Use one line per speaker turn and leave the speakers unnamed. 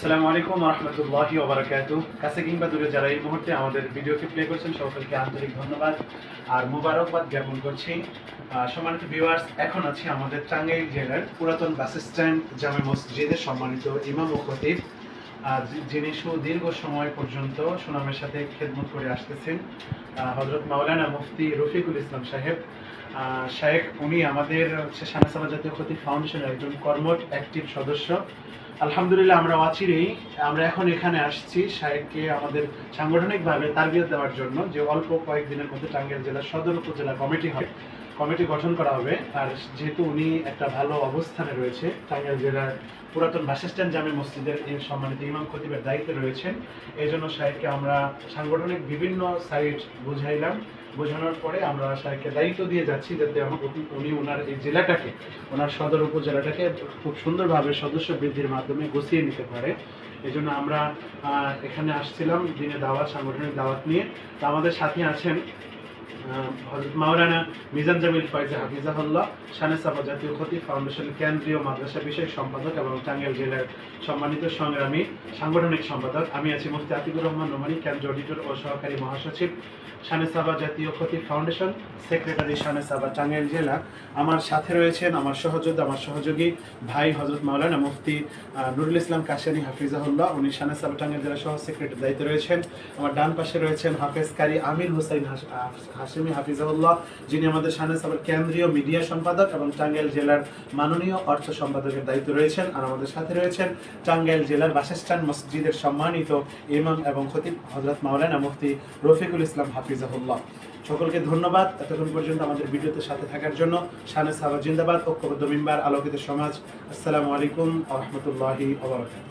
আসসালামু আলাইকুম ওয়া রাহমাতুল্লাহি ওয়া বারাকাতুহু। কাছে কিংবা দূরে যারা এই মুহূর্তে আমাদের ভিডিওটি প্লে করছেন সকলকে আন্তরিক ধন্যবাদ আর মোবারকবাদ জ্ঞাপন করছি। সম্মানিত ভিউয়ার্স, এখন আছি আমাদের টাঙ্গাইল জেলার পুরাতন বাস স্ট্যান্ড জামে মসজিদের সম্মানিত ইমাম ও খতিব, যিনি সুদীর্ঘ সময় পর্যন্ত সুনামের সাথে খেদমত করে আসতেছেন, হযরত মাওলানা মুফতি রফিকুল ইসলাম সাহেব। শায়েখ উনি আমাদের শানেসাবা জাতীয় খতিব ফাউন্ডেশনের একজন কর্মঠ অ্যাক্টিভ সদস্য। আলহামদুলিল্লাহ আমরা এখন এখানে আসছি শায়েখকে আমাদের সাংগঠনিকভাবে তারবিয়ত দেওয়ার জন্য, যে অল্প কয়েকদিনের মধ্যে টাঙ্গাইল জেলার সদর উপজেলা কমিটি গঠন করা হবে। আর যেহেতু উনি একটা ভালো অবস্থানে রয়েছে, টাঙ্গাইল জেলার পুরাতন বাস স্ট্যান্ড জামে মসজিদের এই সম্মানিত ইমাম খতিবের দায়িত্বে রয়েছেন, এই জন্য শায়েখকে আমরা সাংগঠনিক বিভিন্ন সাইট বোঝানোর পরে আমরা শায়েখকে দায়িত্ব দিয়ে যাচ্ছি, যাতে উনি ওনার এই জেলাটাকে, ওনার সদর উপজেলাটাকে খুব সুন্দরভাবে সদস্য বৃদ্ধির মাধ্যমে গুছিয়ে নিতে পারে। এই জন্য আমরা এখানে আসছিলাম দিনে সাংগঠনিক দাওয়াত নিয়ে। তো আমাদের সাথে আছেন হযরত মাওলানা মিজান জামিল ফয়েজ হাফিজাহুল্লাহ, শানেসাবা জাতীয় খতিব ফাউন্ডেশনের কেন্দ্রীয় মাদ্রাসা বিষয়ক সম্পাদক এবং টাঙ্গাইল জেলার সম্মানিত সংগ্রামী সাংগঠনিক সম্পাদক। আমি আছি মুফতি আতিকুর রহমান নোমানী, কেন্দ্রীয় অডিটর ও সহকারী মহাসচিব, শানেসাবা জাতীয় খতিব ফাউন্ডেশন, সেক্রেটারি শানেসাবা টাঙ্গাইল জেলা। আমার সাথে রয়েছেন আমার সহযোগী ভাই হযরত মাওলানা মুফতি নুরুল ইসলাম কাশিয়ানী হাফিজাহুল্লাহ, উনি শানেসাবা টাঙ্গাইল জেলা সহ সেক্রেটারির দায়িত্বে রয়েছেন। আমার ডান পাশে রয়েছেন হাফেজ কারি আমির হোসেন হাশেমি হাফিজাহুল্লাহ, যিনি আমাদের শানেসাবার কেন্দ্রীয় মিডিয়া সম্পাদক এবং টাঙ্গাইল জেলার মাননীয় অর্থ সম্পাদকের দায়িত্ব রয়েছেন। আর আমাদের সাথে রয়েছেন টাঙ্গাইল জেলার বাস স্ট্যান্ড মসজিদের সম্মানিত ইমাম এবং খতিব হযরত মাওলানা মুফতি রফিকুল ইসলাম হাফিজাহুল্লাহ। সকলকে ধন্যবাদ এতক্ষণ পর্যন্ত আমাদের ভিডিওতে সাথে থাকার জন্য। শানেসাবা জিন্দাবাদ, ঐক্যবদ্ধ মিম্বার, আলোকিত সমাজ। আসসালামু আলাইকুম ওয়া রাহমাতুল্লাহি ওয়া বারাকাতুহু।